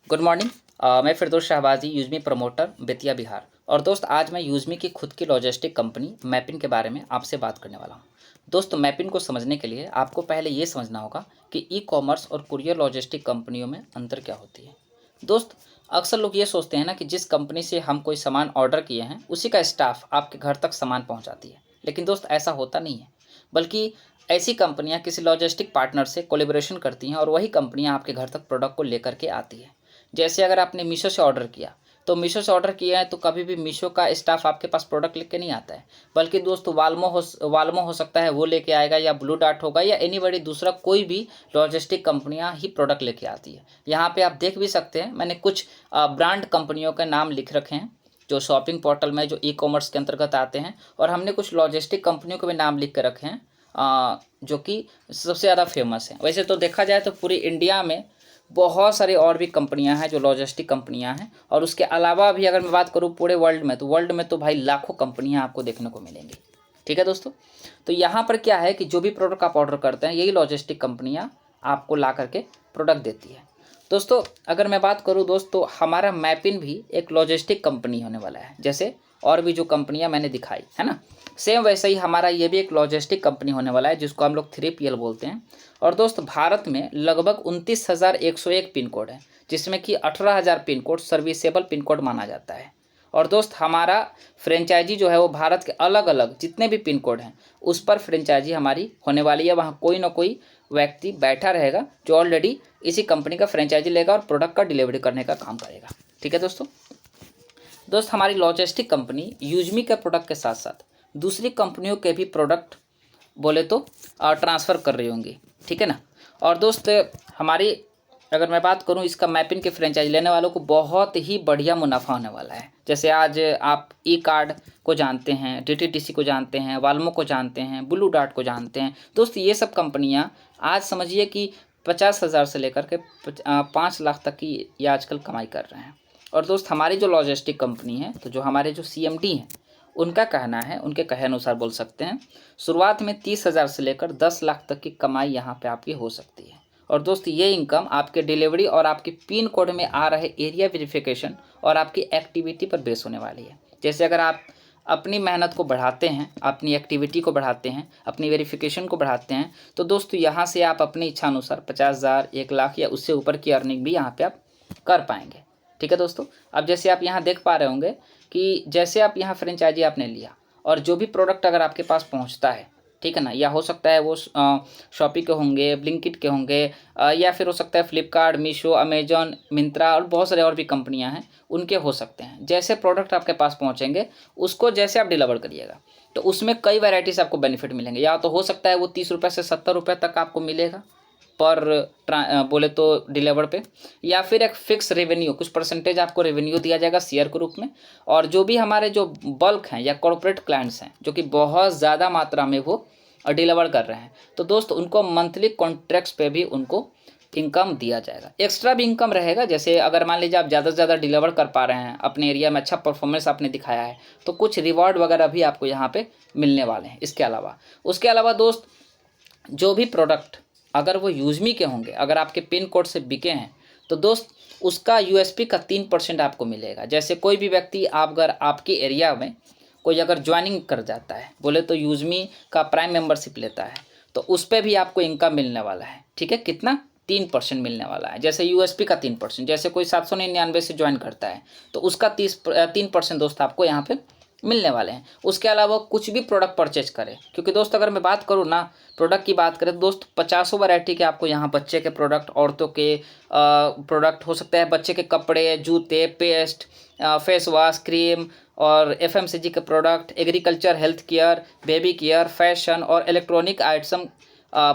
Good morning. मैं फिरदौस शाहबाजी, यूज़मी promoter, Bettiah Bihar. और दोस्त, आज मैं यूज़मी की खुद की लॉजिस्टिक कंपनी मैपिन के बारे में आपसे बात करने वाला हूँ। दोस्त, मैपिन को समझने के लिए आपको पहले ये समझना होगा कि ई कॉमर्स और कुरियर लॉजिस्टिक कंपनियों में अंतर क्या होती है। दोस्त, अक्सर लोग ये सोचते हैं ना कि जिस कंपनी से हम कोई सामान ऑर्डर किए हैं उसी का स्टाफ आपके घर तक सामान पहुँचाती है, लेकिन दोस्त ऐसा होता नहीं है। बल्कि ऐसी कंपनियां किसी लॉजिस्टिक पार्टनर से कोलेबोरेशन करती हैं और वही कंपनियां आपके घर तक प्रोडक्ट को लेकर के आती है। जैसे अगर आपने मीशो से ऑर्डर किया, तो मीशो से ऑर्डर किया है तो कभी भी मीशो का स्टाफ आपके पास प्रोडक्ट लेके नहीं आता है, बल्कि दोस्त वालमो हो सकता है, वो लेके आएगा, या ब्लू डार्ट होगा, या एनीबडी दूसरा कोई भी लॉजिस्टिक कंपनियां ही प्रोडक्ट लेके आती है। यहाँ पे आप देख भी सकते हैं, मैंने कुछ ब्रांड कंपनियों के नाम लिख रखे हैं जो शॉपिंग पोर्टल में जो ई कॉमर्स के अंतर्गत आते हैं, और हमने कुछ लॉजिस्टिक कंपनियों के भी नाम लिख के रखे हैं जो कि सबसे ज़्यादा फेमस हैं। वैसे तो देखा जाए तो पूरी इंडिया में बहुत सारी और भी कंपनियां हैं जो लॉजिस्टिक कंपनियां हैं, और उसके अलावा भी अगर मैं बात करूं पूरे वर्ल्ड में तो भाई लाखों कंपनियां आपको देखने को मिलेंगी। ठीक है दोस्तों, तो यहाँ पर क्या है कि जो भी प्रोडक्ट आप ऑर्डर करते हैं यही लॉजिस्टिक कंपनियां आपको ला करके प्रोडक्ट देती है। दोस्तों, अगर मैं बात करूँ दोस्त, तो हमारा मैपिन भी एक लॉजिस्टिक कंपनी होने वाला है। जैसे और भी जो कंपनियां मैंने दिखाई है ना, सेम वैसे ही हमारा ये भी एक लॉजिस्टिक कंपनी होने वाला है, जिसको हम लोग 3PL बोलते हैं। और दोस्त, भारत में लगभग 29,101 पिन कोड है, जिसमें कि 18,000 pin code serviceable pin code माना जाता है। और दोस्त, हमारा फ्रेंचाइजी जो है वो भारत के अलग अलग जितने भी पिन कोड हैं उस पर फ्रेंचाइजी हमारी होने वाली है। वहाँ कोई ना कोई व्यक्ति बैठा रहेगा जो ऑलरेडी इसी कंपनी का फ्रेंचाइजी लेगा और प्रोडक्ट का डिलीवरी करने का काम करेगा। ठीक है दोस्त, हमारी लॉजिस्टिक कंपनी यूज़मी के प्रोडक्ट के साथ साथ दूसरी कंपनियों के भी प्रोडक्ट बोले तो ट्रांसफ़र कर रही होंगी। ठीक है ना। और दोस्त, हमारी अगर मैं बात करूं, इसका मैपिन के फ्रेंचाइज लेने वालों को बहुत ही बढ़िया मुनाफा होने वाला है। जैसे आज आप ई कार्ड को जानते हैं, DTDC को जानते हैं, वाल्मो को जानते हैं, ब्लू डार्ट को जानते हैं। दोस्त, ये सब कंपनियां आज समझिए कि 50,000 से लेकर के 5 लाख तक की ये आजकल कमाई कर रहे हैं। और दोस्त, हमारी जो लॉजिस्टिक कंपनी है, तो जो हमारे जो CMD हैं उनका कहना है, उनके कहे अनुसार बोल सकते हैं, शुरुआत में 30,000 से लेकर 10 लाख तक की कमाई यहाँ पे आपकी हो सकती है। और दोस्त, ये इनकम आपके डिलीवरी और आपके पिन कोड में आ रहे एरिया वेरिफिकेशन और आपकी एक्टिविटी पर बेस होने वाली है। जैसे अगर आप अपनी मेहनत को बढ़ाते हैं, अपनी एक्टिविटी को बढ़ाते हैं, अपनी वेरिफिकेशन को बढ़ाते हैं, तो दोस्तों यहाँ से आप अपनी इच्छा अनुसार 50,000, 1 लाख या उससे ऊपर की अर्निंग भी यहाँ पे आप कर पाएंगे। ठीक है दोस्तों, अब जैसे आप यहाँ देख पा रहे होंगे कि जैसे आप यहाँ फ्रेंचाइजी आपने लिया और जो भी प्रोडक्ट अगर आपके पास पहुँचता है, ठीक है ना, या हो सकता है वो शॉपी के होंगे, ब्लिंकिट के होंगे, या फिर हो सकता है फ्लिपकार्ट, मीशो, अमेजॉन, मिंत्रा और बहुत सारे और भी कंपनियां हैं, उनके हो सकते हैं। जैसे प्रोडक्ट आपके पास पहुंचेंगे उसको जैसे आप डिलीवर करिएगा तो उसमें कई वैरायटीज आपको बेनिफिट मिलेंगे। या तो हो सकता है वो 30 रुपये से 70 रुपये तक आपको मिलेगा पर बोले तो डिलीवर पे, या फिर एक फिक्स रेवेन्यू, कुछ परसेंटेज आपको रेवेन्यू दिया जाएगा शेयर के रूप में। और जो भी हमारे जो बल्क हैं या कॉर्पोरेट क्लाइंट्स हैं जो कि बहुत ज़्यादा मात्रा में वो डिलीवर कर रहे हैं, तो दोस्त उनको मंथली कॉन्ट्रैक्ट्स पे भी उनको इनकम दिया जाएगा। एक्स्ट्रा भी इनकम रहेगा। जैसे अगर मान लीजिए आप ज़्यादा से ज़्यादा डिलीवर कर पा रहे हैं, अपने एरिया में अच्छा परफॉर्मेंस आपने दिखाया है, तो कुछ रिवॉर्ड वगैरह भी आपको यहाँ पे मिलने वाले हैं। उसके अलावा दोस्त, जो भी प्रोडक्ट अगर वो यूज़मी के होंगे, अगर आपके पिन कोड से बिके हैं, तो दोस्त उसका USP का 3% आपको मिलेगा। जैसे कोई भी व्यक्ति आप अगर आपके एरिया में कोई अगर ज्वाइनिंग कर जाता है, बोले तो यूज़मी का प्राइम मेंबरशिप लेता है, तो उस पर भी आपको इनकम मिलने वाला है। ठीक है, कितना? 3% मिलने वाला है। जैसे USP का 3%, जैसे कोई 799 से ज्वाइन करता है तो उसका 3% दोस्त आपको यहाँ पे मिलने वाले हैं। उसके अलावा कुछ भी प्रोडक्ट परचेज करें, क्योंकि दोस्त अगर मैं बात करूँ ना, प्रोडक्ट की बात करें तो दोस्त 50 वैरायटी के आपको यहाँ बच्चे के प्रोडक्ट, औरतों के प्रोडक्ट हो सकते हैं, बच्चे के कपड़े, जूते, पेस्ट, फेस वॉश, क्रीम और FMCG के product, agriculture, health care, baby care, fashion और इलेक्ट्रॉनिक आइटम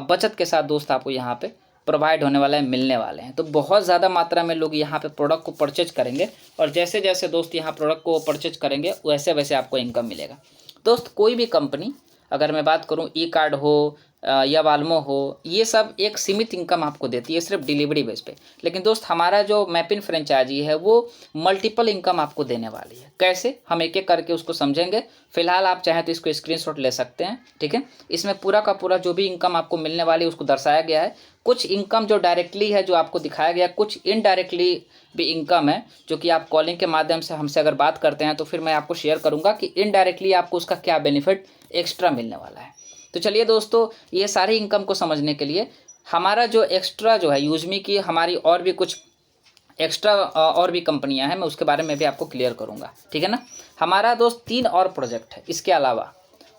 बचत के साथ दोस्त आपको यहाँ पे प्रोवाइड होने वाला है, मिलने वाले हैं। तो बहुत ज़्यादा मात्रा में लोग यहाँ पे प्रोडक्ट को परचेज करेंगे, और जैसे जैसे दोस्त यहाँ प्रोडक्ट को परचेज करेंगे वैसे वैसे आपको इनकम मिलेगा। दोस्त, कोई भी कंपनी अगर मैं बात करूँ ई कार्ड हो या वाल्मो हो, ये सब एक सीमित इनकम आपको देती है सिर्फ डिलीवरी बेस पे। लेकिन दोस्त हमारा जो मैपिन फ्रेंचाइजी है वो मल्टीपल इनकम आपको देने वाली है। कैसे, हम एक एक करके उसको समझेंगे। फिलहाल आप चाहें तो इसको स्क्रीनशॉट ले सकते हैं, ठीक है। इसमें पूरा का पूरा जो भी इनकम आपको मिलने वाली है उसको दर्शाया गया है। कुछ इनकम जो डायरेक्टली है जो आपको दिखाया गया, कुछ इनडायरेक्टली भी इनकम है जो कि आप कॉलिंग के माध्यम से हमसे अगर बात करते हैं तो फिर मैं आपको शेयर करूंगा कि इनडायरेक्टली आपको उसका क्या बेनिफिट एक्स्ट्रा मिलने वाला है। तो चलिए दोस्तों, ये सारी इनकम को समझने के लिए हमारा जो एक्स्ट्रा जो है यूजमी की हमारी और भी कुछ एक्स्ट्रा और भी कंपनियां हैं, मैं उसके बारे में भी आपको क्लियर करूंगा, ठीक है ना। हमारा दोस्त 3 और प्रोजेक्ट है इसके अलावा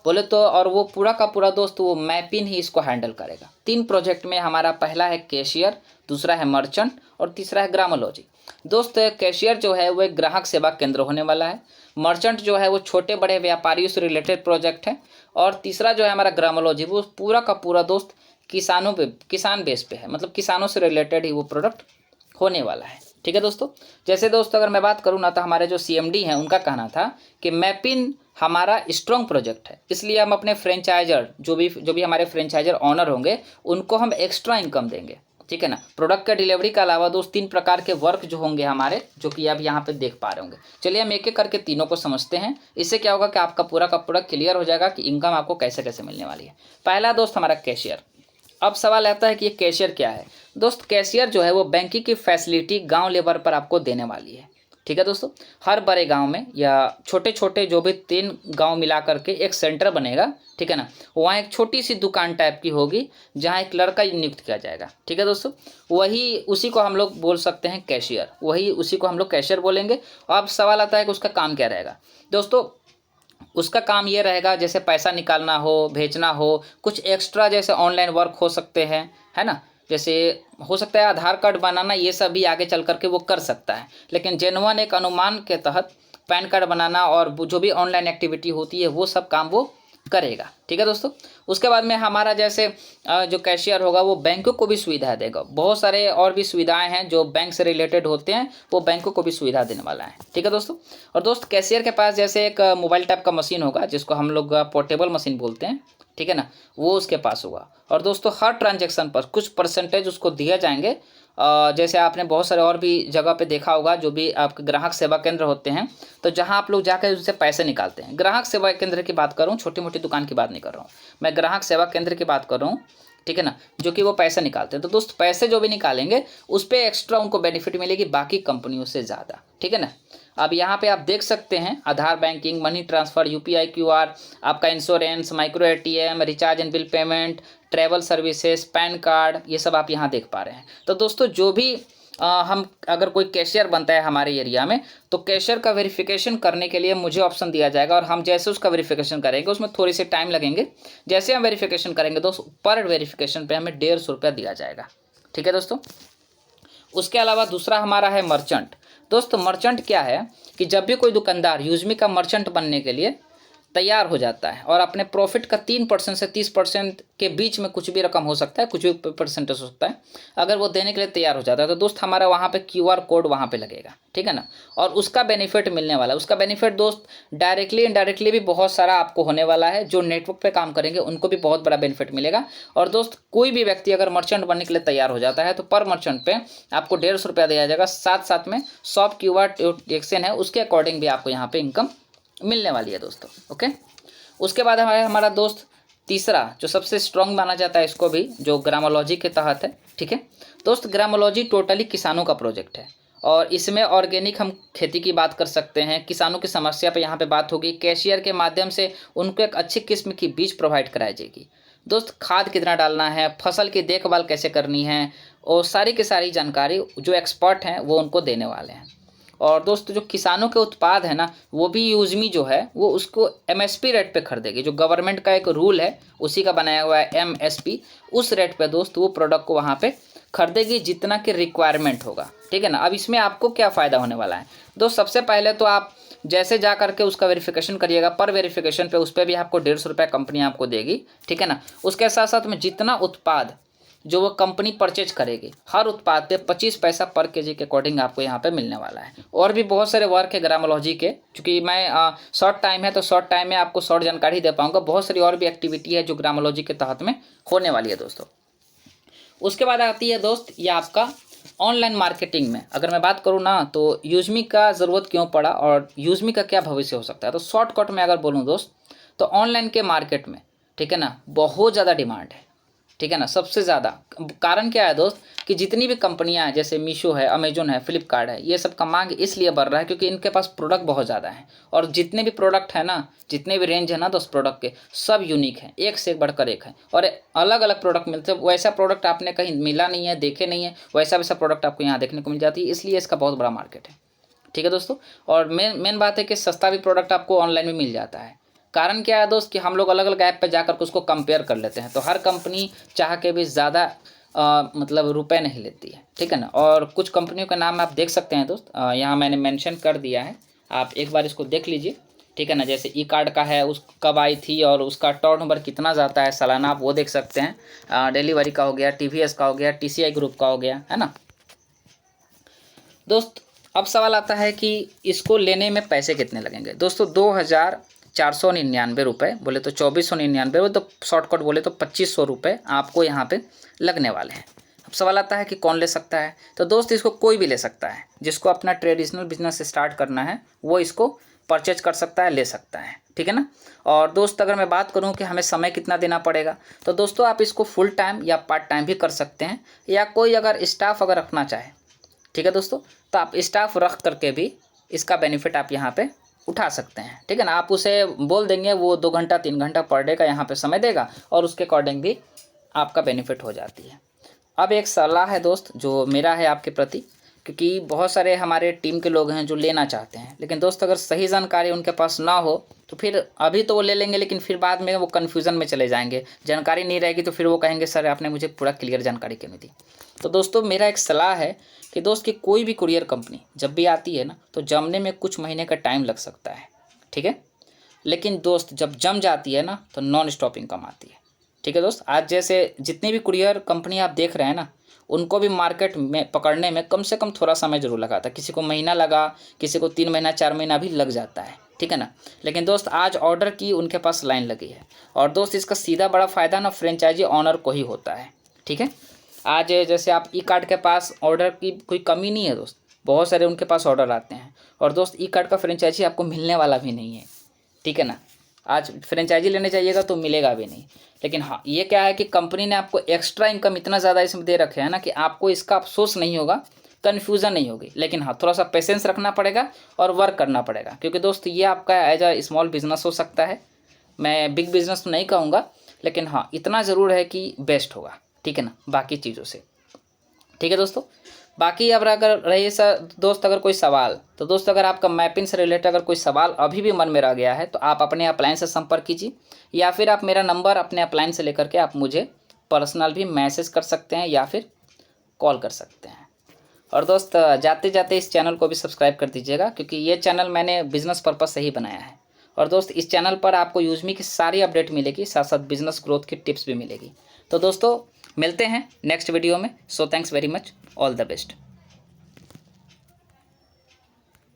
बोले तो, और वो पूरा का पूरा दोस्त वो मैपिन ही इसको हैंडल करेगा। 3 प्रोजेक्ट में हमारा पहला है कैशियर, दूसरा है मर्चेंट और तीसरा है ग्रामोलॉजी। दोस्त कैशियर जो है वो एक ग्राहक सेवा केंद्र होने वाला है। मर्चेंट जो है वो छोटे बड़े व्यापारियों से रिलेटेड प्रोजेक्ट है। और तीसरा जो है हमारा ग्रामोलॉजी, वो पूरा का पूरा दोस्त किसानों पे, किसान बेस पे है, मतलब किसानों से रिलेटेड ही वो प्रोडक्ट होने वाला है, ठीक है दोस्तों। जैसे दोस्तों अगर मैं बात करूँ ना, तो हमारे जो CMD हैं उनका कहना था कि मैपिन हमारा स्ट्रॉन्ग प्रोजेक्ट है, इसलिए हम अपने फ्रेंचाइजर जो भी हमारे फ्रेंचाइजर ऑनर होंगे उनको हम एक्स्ट्रा इनकम देंगे, ठीक है ना। प्रोडक्ट का डिलीवरी के अलावा दोस्त 3 प्रकार के वर्क जो होंगे हमारे, जो कि आप यहाँ पे देख पा रहे होंगे। चलिए हम एक एक करके तीनों को समझते हैं। इससे क्या होगा कि आपका पूरा का पूरा क्लियर हो जाएगा कि इनकम आपको कैसे कैसे मिलने वाली है। पहला दोस्त हमारा कैशियर। अब सवाल आता है कि ये कैशियर क्या है। दोस्त कैशियर जो है वो बैंकिंग की फैसिलिटी गांव लेवल पर आपको देने वाली है, ठीक है दोस्तों। हर बड़े गांव में या छोटे छोटे जो भी 3 गांव मिला करके एक सेंटर बनेगा, ठीक है ना। वहाँ एक छोटी सी दुकान टाइप की होगी जहाँ एक लड़का नियुक्त किया जाएगा, ठीक है दोस्तों। वही उसी को हम लोग बोल सकते हैं कैशियर, वही उसी को हम लोग कैशियर बोलेंगे। अब सवाल आता है कि उसका काम क्या रहेगा दोस्तों। उसका काम ये रहेगा, जैसे पैसा निकालना हो, भेजना हो, कुछ एक्स्ट्रा जैसे ऑनलाइन वर्क हो सकते हैं, है ना। जैसे हो सकता है आधार कार्ड बनाना, ये सब भी आगे चल करके वो कर सकता है। लेकिन जेन्युइन एक अनुमान के तहत पैन कार्ड बनाना और जो भी ऑनलाइन एक्टिविटी होती है वो सब काम वो करेगा, ठीक है दोस्तों। उसके बाद में हमारा जैसे जो कैशियर होगा वो बैंकों को भी सुविधा देगा। बहुत सारे और भी सुविधाएं हैं जो बैंक से रिलेटेड होते हैं, वो बैंकों को भी सुविधा देने वाला है, ठीक है दोस्तों। और दोस्त कैशियर के पास जैसे एक मोबाइल टाइप का मशीन होगा जिसको हम लोग पोर्टेबल मशीन बोलते हैं, ठीक है ना, वो उसके पास होगा। और दोस्तों हर ट्रांजैक्शन पर कुछ परसेंटेज उसको दिए जाएंगे। जैसे आपने बहुत सारे और भी जगह पे देखा होगा, जो भी आपके ग्राहक सेवा केंद्र होते हैं, तो जहां आप लोग जाकर उससे पैसे निकालते हैं। ग्राहक सेवा केंद्र की बात कर रहा हूँ, छोटी मोटी दुकान की बात नहीं कर रहा हूँ, मैं ग्राहक सेवा केंद्र की बात कर रहा हूँ, ठीक है ना, जो कि वो पैसे निकालते हैं। तो दोस्त पैसे जो भी निकालेंगे उस पर एक्स्ट्रा उनको बेनिफिट मिलेगी बाकी कंपनियों से ज़्यादा, ठीक है ना। अब यहाँ पे आप देख सकते हैं Aadhaar banking, money transfer, UPI QR, आपका insurance, micro ATM, recharge and bill payment, travel services, PAN card, ये सब आप यहाँ देख पा रहे हैं। तो दोस्तों जो भी हम अगर कोई कैशियर बनता है हमारे एरिया में, तो कैशियर का वेरिफिकेशन करने के लिए मुझे ऑप्शन दिया जाएगा। और हम जैसे उसका वेरिफिकेशन करेंगे उसमें थोड़ी सी टाइम लगेंगे। जैसे हम वेरिफिकेशन करेंगे दोस्तों, पर वेरिफिकेशन पे हमें 150 रुपया दिया जाएगा, ठीक है दोस्तों। उसके अलावा दूसरा हमारा है मर्चेंट। दोस्तों मर्चेंट क्या है कि जब भी कोई दुकानदार यूजमी का मर्चेंट बनने के लिए तैयार हो जाता है और अपने प्रॉफिट का 3% से 30% के बीच में कुछ भी रकम हो सकता है, कुछ भी परसेंटेज हो सकता है, अगर वो देने के लिए तैयार हो जाता है तो दोस्त हमारा वहाँ पे QR कोड वहाँ पे लगेगा, ठीक है ना। और उसका बेनिफिट मिलने वाला है। उसका बेनिफिट दोस्त डायरेक्टली इनडायरेक्टली भी बहुत सारा आपको होने वाला है। जो नेटवर्क पे काम करेंगे उनको भी बहुत बड़ा बेनिफिट मिलेगा। और दोस्त कोई भी व्यक्ति अगर मर्चेंट बनने के लिए तैयार हो जाता है तो पर मर्चेंट पे आपको 150 रुपया दिया जाएगा। साथ साथ में शॉप QR टैक्सेन है, उसके अकॉर्डिंग भी आपको यहाँ पे इनकम मिलने वाली है दोस्तों, ओके। उसके बाद हमारा दोस्त तीसरा जो सबसे स्ट्रॉन्ग माना जाता है इसको भी, जो ग्रामोलॉजी के तहत है, ठीक है दोस्त। ग्रामोलॉजी टोटली किसानों का प्रोजेक्ट है और इसमें ऑर्गेनिक हम खेती की बात कर सकते हैं। किसानों की समस्या पे यहाँ पे बात होगी। कैशियर के माध्यम से उनको एक अच्छी किस्म की बीज प्रोवाइड कराई जाएगी। दोस्त खाद कितना डालना है, फसल की देखभाल कैसे करनी है, और सारी की सारी जानकारी जो एक्सपर्ट हैं वो उनको देने वाले हैं। और दोस्त जो किसानों के उत्पाद है ना, वो भी यूजमी जो है वो उसको MSP रेट पे खरीदेगी। जो गवर्नमेंट का एक रूल है उसी का बनाया हुआ है MSP, उस रेट पे दोस्त वो प्रोडक्ट को वहाँ पे खरीदेगी जितना कि रिक्वायरमेंट होगा, ठीक है ना। अब इसमें आपको क्या फ़ायदा होने वाला है दोस्त। सबसे पहले तो आप जैसे जा करके उसका वेरिफिकेशन करिएगा, पर वेरिफिकेशन पे उस पर भी आपको 150 रुपया कंपनी आपको देगी, ठीक है ना। उसके साथ साथ में जितना उत्पाद जो वो कंपनी परचेज करेगी। हर उत्पाद पे 25 पैसा पर केजी के अकॉर्डिंग आपको यहाँ पे मिलने वाला है। और भी बहुत सारे वर्क है ग्रामोलॉजी के, क्योंकि मैं शॉर्ट टाइम है तो शॉर्ट टाइम में आपको शॉर्ट जानकारी दे पाऊंगा। बहुत सारी और भी एक्टिविटी है जो ग्रामोलॉजी के तहत में होने वाली है दोस्तों। उसके बाद आती है दोस्त ये आपका ऑनलाइन मार्केटिंग में अगर मैं बात करूँ ना, तो यूजमी का ज़रूरत क्यों पड़ा और यूजमी का क्या भविष्य हो सकता है। तो शॉर्टकट में अगर बोलूँ दोस्त, तो ऑनलाइन के मार्केट में, ठीक है ना, बहुत ज़्यादा डिमांड है, ठीक है ना, सबसे ज़्यादा। कारण क्या है दोस्त कि जितनी भी कंपनियां हैं जैसे मीशो है, अमेजोन है, फ्लिपकार्ट है, ये सब का मांग इसलिए बढ़ रहा है क्योंकि इनके पास प्रोडक्ट बहुत ज़्यादा है। और जितने भी प्रोडक्ट है ना, जितने भी रेंज है ना दोस्त प्रोडक्ट के, सब यूनिक हैं, एक से एक बढ़कर एक है। और अलग अलग प्रोडक्ट मिलते हैं, वैसा प्रोडक्ट आपने कहीं मिला नहीं है, देखे नहीं है, वैसा वैसा प्रोडक्ट आपको यहाँ देखने को मिल जाती है, इसलिए इसका बहुत बड़ा मार्केट है, ठीक है दोस्तों। और मेन बात है कि सस्ता भी प्रोडक्ट आपको ऑनलाइन में मिल जाता है। कारण क्या है दोस्त कि हम लोग अलग अलग ऐप पे जाकर के उसको कंपेयर कर लेते हैं, तो हर कंपनी चाह के भी ज़्यादा मतलब रुपए नहीं लेती है, ठीक है ना। और कुछ कंपनियों का नाम आप देख सकते हैं दोस्त, यहाँ मैंने मेंशन कर दिया है, आप एक बार इसको देख लीजिए, ठीक है ना। जैसे ई कार्ड का है, उस कब आई थी और उसका टर्नओवर कितना जाता है सालाना, आप वो देख सकते हैं। डिलीवरी का हो गया, TVS का हो गया, TCI ग्रुप का हो गया, है ना दोस्त। अब सवाल आता है कि इसको लेने में पैसे कितने लगेंगे दोस्तों। 2499 रुपये बोले तो 2499, तो शॉर्टकट बोले तो 2500 रुपये आपको यहाँ पे लगने वाले हैं। अब सवाल आता है कि कौन ले सकता है। तो दोस्त इसको कोई भी ले सकता है, जिसको अपना ट्रेडिशनल बिजनेस स्टार्ट करना है वो इसको परचेज कर सकता है, ले सकता है, ठीक है ना। और दोस्त अगर मैं बात करूं कि हमें समय कितना देना पड़ेगा, तो दोस्तों आप इसको फुल टाइम या पार्ट टाइम भी कर सकते हैं, या कोई अगर स्टाफ अगर रखना चाहे, ठीक है दोस्तों, तो आप स्टाफ रख करके भी इसका बेनिफिट आप यहाँ पे उठा सकते हैं, ठीक है ना। आप उसे बोल देंगे, वो 2 घंटा 3 घंटा पर डे का यहाँ पे समय देगा और उसके अकॉर्डिंग भी आपका बेनिफिट हो जाती है। अब एक सलाह है दोस्त जो मेरा है आपके प्रति, क्योंकि बहुत सारे हमारे टीम के लोग हैं जो लेना चाहते हैं, लेकिन दोस्त अगर सही जानकारी उनके पास ना हो तो फिर अभी तो वो ले लेंगे, लेकिन फिर बाद में वो कन्फ्यूज़न में चले जाएंगे, जानकारी नहीं रहेगी तो फिर वो कहेंगे सर आपने मुझे पूरा क्लियर जानकारी क्यों नहीं दी। तो दोस्तों मेरा एक सलाह है कि दोस्त कि कोई भी कुरियर कंपनी जब भी आती है ना, तो जमने में कुछ महीने का टाइम लग सकता है, ठीक है, लेकिन दोस्त जब जम जाती है ना तो नॉन स्टॉप इनकम आती है, ठीक है दोस्त। आज जैसे जितनी भी कुरियर कंपनी आप देख रहे हैं ना, उनको भी मार्केट में पकड़ने में कम से कम थोड़ा समय जरूर लगा था। किसी को महीना लगा, किसी को 3 महीना 4 महीना भी लग जाता है, ठीक है ना। लेकिन दोस्त आज ऑर्डर की उनके पास लाइन लगी है। और दोस्त इसका सीधा बड़ा फ़ायदा ना फ्रेंचाइजी ऑनर को ही होता है, ठीक है। आज जैसे आप ई कार्ड के पास ऑर्डर की कोई कमी नहीं है दोस्त, बहुत सारे उनके पास ऑर्डर आते हैं। और दोस्त ई कार्ड का फ्रेंचाइजी आपको मिलने वाला भी नहीं है, ठीक है ना। आज फ्रेंचाइजी लेने जाइएगा तो मिलेगा भी नहीं। लेकिन हाँ ये क्या है कि कंपनी ने आपको एक्स्ट्रा इनकम इतना ज़्यादा इसमें दे रखे है ना कि आपको इसका अफसोस नहीं होगा, कन्फ्यूज़न नहीं होगी। लेकिन हाँ थोड़ा सा पेशेंस रखना पड़ेगा और वर्क करना पड़ेगा, क्योंकि दोस्त ये आपका एज अ स्मॉल बिजनेस हो सकता है। मैं बिग बिजनेस तो नहीं कहूँगा, लेकिन हाँ इतना ज़रूर है कि बेस्ट होगा, ठीक है ना, बाकी चीज़ों से, ठीक है दोस्तों। बाकी अब अगर रही सर दोस्त अगर कोई सवाल, तो दोस्त अगर आपका मैपिंग से रिलेटेड अगर कोई सवाल अभी भी मन में रह गया है तो आप अपने अपलाइन से संपर्क कीजिए, या फिर आप मेरा नंबर अपने अपलाइन से लेकर के आप मुझे पर्सनल भी मैसेज कर सकते हैं या फिर कॉल कर सकते हैं। और दोस्त जाते जाते इस चैनल को भी सब्सक्राइब कर दीजिएगा, क्योंकि ये चैनल मैंने बिजनेस पर्पज़ से ही बनाया है। और दोस्त इस चैनल पर आपको यूजमी की सारी अपडेट मिलेगी, साथ साथ बिजनेस ग्रोथ की टिप्स भी मिलेगी। तो दोस्तों मिलते हैं नेक्स्ट वीडियो में। So thanks very much, all the best.